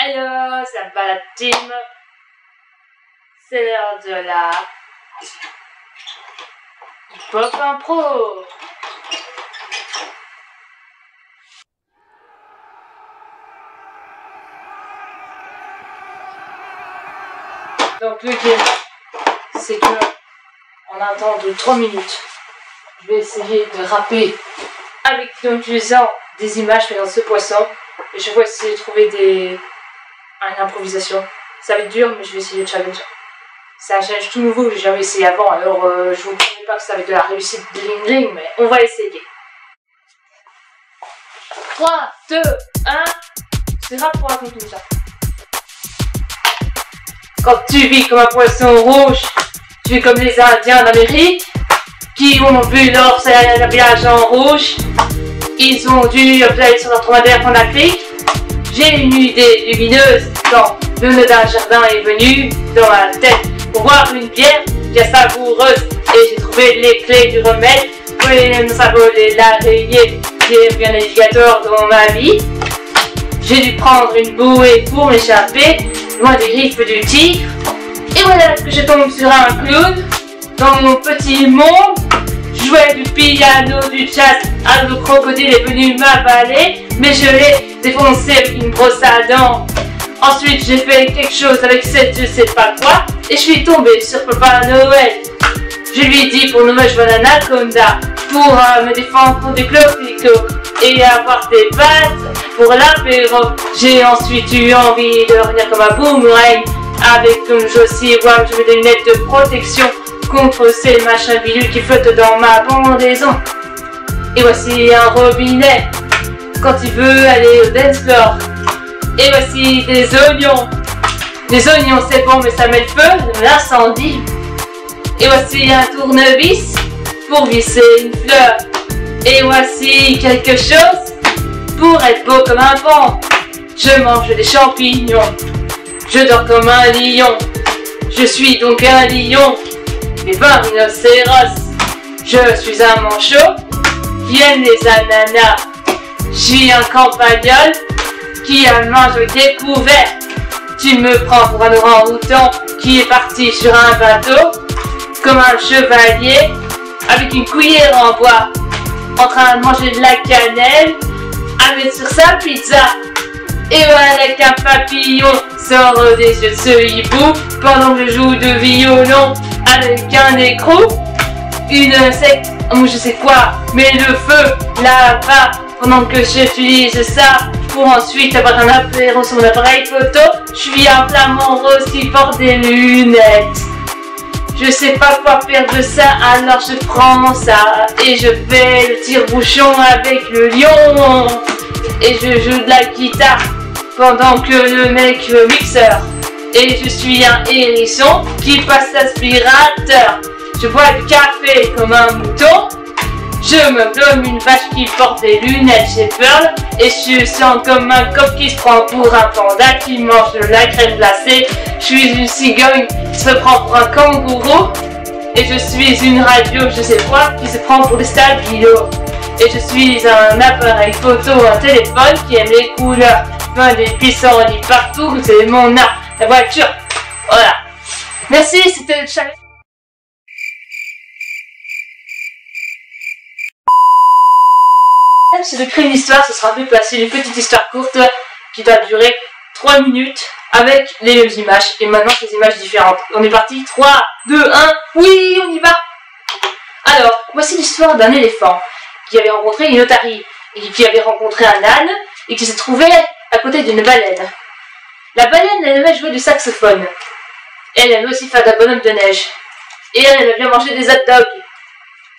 Hello, ça va la team? C'est l'heure de la Pop Impro. Donc le game, c'est que en un temps de 3 minutes, je vais essayer de rapper en utilisant des images faisant ce poisson. Et je vais essayer de trouver une improvisation. Ça va être dur, mais je vais essayer de challenge. C'est un challenge tout nouveau que j'ai jamais essayé avant, alors je vous promets pas que ça va être de la réussite bling, mais on va essayer. 3, 2, 1, c'est rap pour raconter ça. Quand tu vis comme un poisson rouge, tu es comme les Indiens d'Amérique qui ont vu leur habillage en rouge. Ils ont dû observer sur leur dromadaire en Afrique. J'ai une idée lumineuse quand le nœud d'un jardin est venu dans ma tête pour boire une bière bien savoureuse. Et j'ai trouvé les clés du remède pour les s'avoler l'araignée. J'ai vu un alligator dans ma vie. J'ai dû prendre une bouée pour m'échapper loin des griffes du tigre. Et voilà que je tombe sur un clown dans mon petit monde. Je jouais du piano, du jazz, un crocodile est venu m'avaler, mais je l'ai défoncé avec une brosse à dents. Ensuite j'ai fait quelque chose avec cette je sais pas quoi, et je suis tombée sur Papa Noël. Je lui ai dit pour Noël je veux un anaconda, pour me défendre contre des clopicos, et avoir des pattes pour l'apéro. J'ai ensuite eu envie de revenir comme un boomerang, avec comme Josie Wam, je mets des lunettes de protection contre ces machins bilules qui flottent dans ma pendaison. Et voici un robinet quand il veut aller au dance floor. Et voici des oignons. Des oignons c'est bon mais ça met le feu, de l'incendie. Et voici un tournevis pour visser une fleur. Et voici quelque chose pour être beau comme un pan. Je mange des champignons. Je dors comme un lion. Je suis donc un lion. Et pas un rhinocéros. Je suis un manchot qui aime les ananas. Je suis un campagnol qui a le mange avec des couverts. Tu me prends pour un orang-outan qui est parti sur un bateau comme un chevalier avec une cuillère en bois en train de manger de la cannelle à mettre sur sa pizza. Et voilà qu'un papillon sort des yeux de ce hibou pendant que je joue de violon avec un écrou, une secte, ou je sais quoi, mais le feu là-bas pendant que j'utilise ça pour ensuite avoir un apéro sur mon appareil photo. Je suis un flamant rose qui porte des lunettes. Je sais pas quoi faire de ça, alors je prends ça et je fais le tire-bouchon avec le lion. Et je joue de la guitare pendant que le mec mixeur. Et je suis un hérisson qui passe l'aspirateur. Je bois du café comme un mouton. Je me donne une vache qui porte des lunettes chez Pearl. Et je sens comme un coq qui se prend pour un panda qui mange de la crème glacée. Je suis une cigogne qui se prend pour un kangourou. Et je suis une radio, je sais quoi, qui se prend pour des stabilos. Et je suis un appareil photo, un téléphone qui aime les couleurs. Plein des pissenlits partout, c'est mon art. La voiture, voilà. Merci, c'était le challenge. C'est de créer une histoire, ce sera plus facile, une petite histoire courte qui doit durer 3 minutes avec les mêmes images. Et maintenant, ces images différentes. On est parti, 3, 2, 1, oui, on y va. Alors, voici l'histoire d'un éléphant qui avait rencontré une otarie et qui avait rencontré un âne et qui s'est trouvé à côté d'une baleine. La baleine, elle aimait jouer du saxophone. Elle aimait aussi faire d'un bonhomme de neige. Et elle aimait bien manger des hot dogs.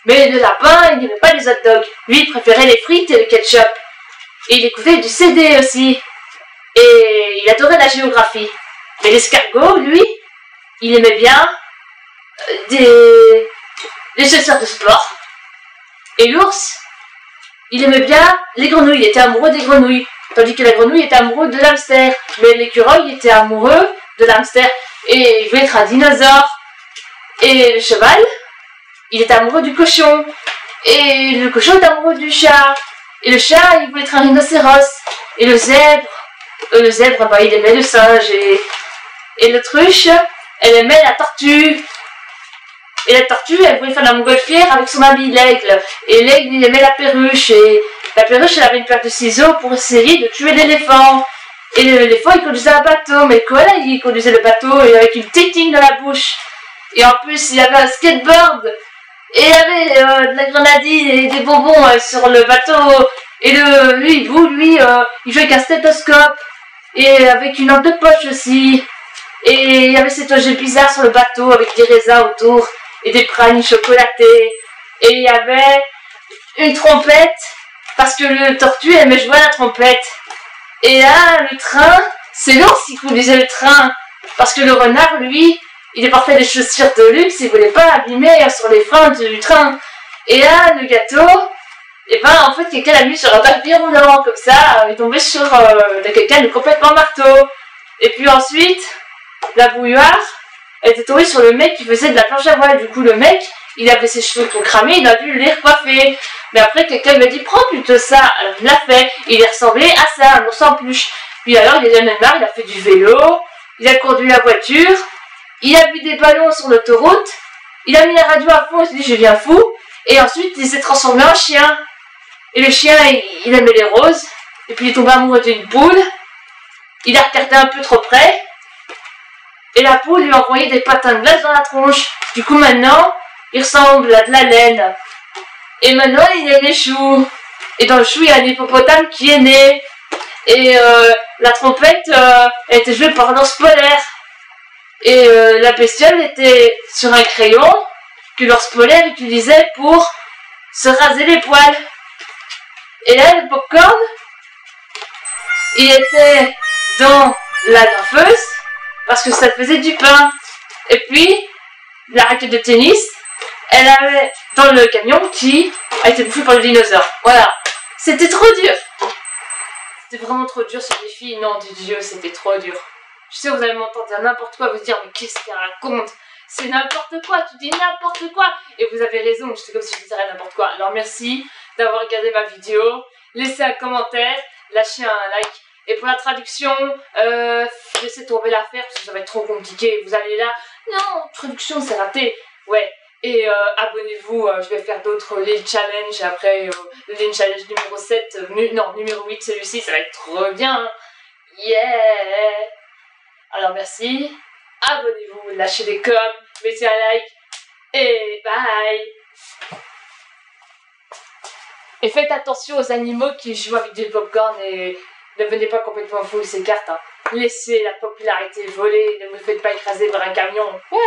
Mais le lapin, il n'aimait pas les hot dogs. Lui, il préférait les frites et le ketchup. Et il écoutait du CD aussi. Et il adorait la géographie. Mais l'escargot, lui, il aimait bien des chaussures de sport. Et l'ours, il aimait bien les grenouilles. Il était amoureux des grenouilles. Tandis que la grenouille était amoureuse de l'hamster. Mais l'écureuil était amoureux de l'hamster. Et il voulait être un dinosaure. Et le cheval, il était amoureux du cochon. Et le cochon était amoureux du chat. Et le chat, il voulait être un rhinocéros. Et le zèbre, Le zèbre, bah, il aimait le singe. Et l'autruche, elle aimait la tortue. Et la tortue, elle voulait faire la montgolfière avec son ami l'aigle. Et l'aigle, il aimait la perruche. Et la perruche, elle avait une paire de ciseaux pour essayer de tuer l'éléphant. Et l'éléphant, il conduisait un bateau. Mais le koala, il conduisait le bateau avec une tétine dans la bouche. Et en plus, il y avait un skateboard. Et il y avait de la grenadine et des bonbons sur le bateau. Et lui, il jouait avec un stéthoscope. Et avec une lampe de poche aussi. Et il y avait cet objet bizarre sur le bateau avec des raisins autour. Et des pralines chocolatées. Et il y avait une trompette. Parce que le tortue aimait jouer à la trompette. Et là, le train, c'est l'ours qui conduisait le train. Parce que le renard, lui, il portait des chaussures de luxe, il voulait pas abîmer sur les freins du train. Et là, le gâteau, et ben en fait, quelqu'un l'a mis sur un tapis roulant, comme ça, il est tombé sur quelqu'un de complètement marteau. Et puis ensuite, la bouilloire, elle était tombée sur le mec qui faisait de la planche à voile. Du coup, le mec, il avait ses cheveux tout cramés, il a dû les recoiffer. Mais après, quelqu'un m'a dit, prends plutôt ça. Alors, il l'a fait. Il est ressemblé à ça, un ours en peluche. Puis alors, il est jamais marre, il a fait du vélo, il a conduit la voiture, il a vu des ballons sur l'autoroute, il a mis la radio à fond, il s'est dit, je deviens fou. Et ensuite, il s'est transformé en chien. Et le chien, il aimait les roses. Et puis, il est tombé amoureux d'une poule. Il a regardé un peu trop près. Et la poule lui a envoyé des patins de glace dans la tronche. Du coup, maintenant, il ressemble à de la laine. Et maintenant, il aime les choux. Et dans le chou, il y a un hippopotame qui est né. Et la trompette, elle était jouée par l'ours polaire. Et la bestiole était sur un crayon que l'ours polaire utilisait pour se raser les poils. Et là, le popcorn, il était dans la graffeuse parce que ça faisait du pain. Et puis, la raquette de tennis, elle avait dans le camion qui a été bouffé par le dinosaure. Voilà. C'était trop dur. C'était vraiment trop dur ce défi. Non, Dieu, c'était trop dur. Je sais, vous allez m'entendre dire n'importe quoi, vous dire, mais qu'est-ce qu'elle raconte? C'est n'importe quoi, tu dis n'importe quoi. Et vous avez raison, c'est comme si je disais n'importe quoi. Alors merci d'avoir regardé ma vidéo. Laissez un commentaire, lâchez un like. Et pour la traduction, laissez tomber l'affaire parce que ça va être trop compliqué. Vous allez là, non, traduction c'est raté. Ouais, et abonnez-vous, je vais faire d'autres Lil Challenge. Après, le Lil Challenge numéro 7, non, numéro 8, celui-ci, ça va être trop bien. Yeah! Alors merci, abonnez-vous, lâchez des coms, mettez un like, et bye! Et faites attention aux animaux qui jouent avec du popcorn et ne venez pas complètement fou ces cartes. Hein. Laissez la popularité voler, ne me faites pas écraser par un camion. Ouais.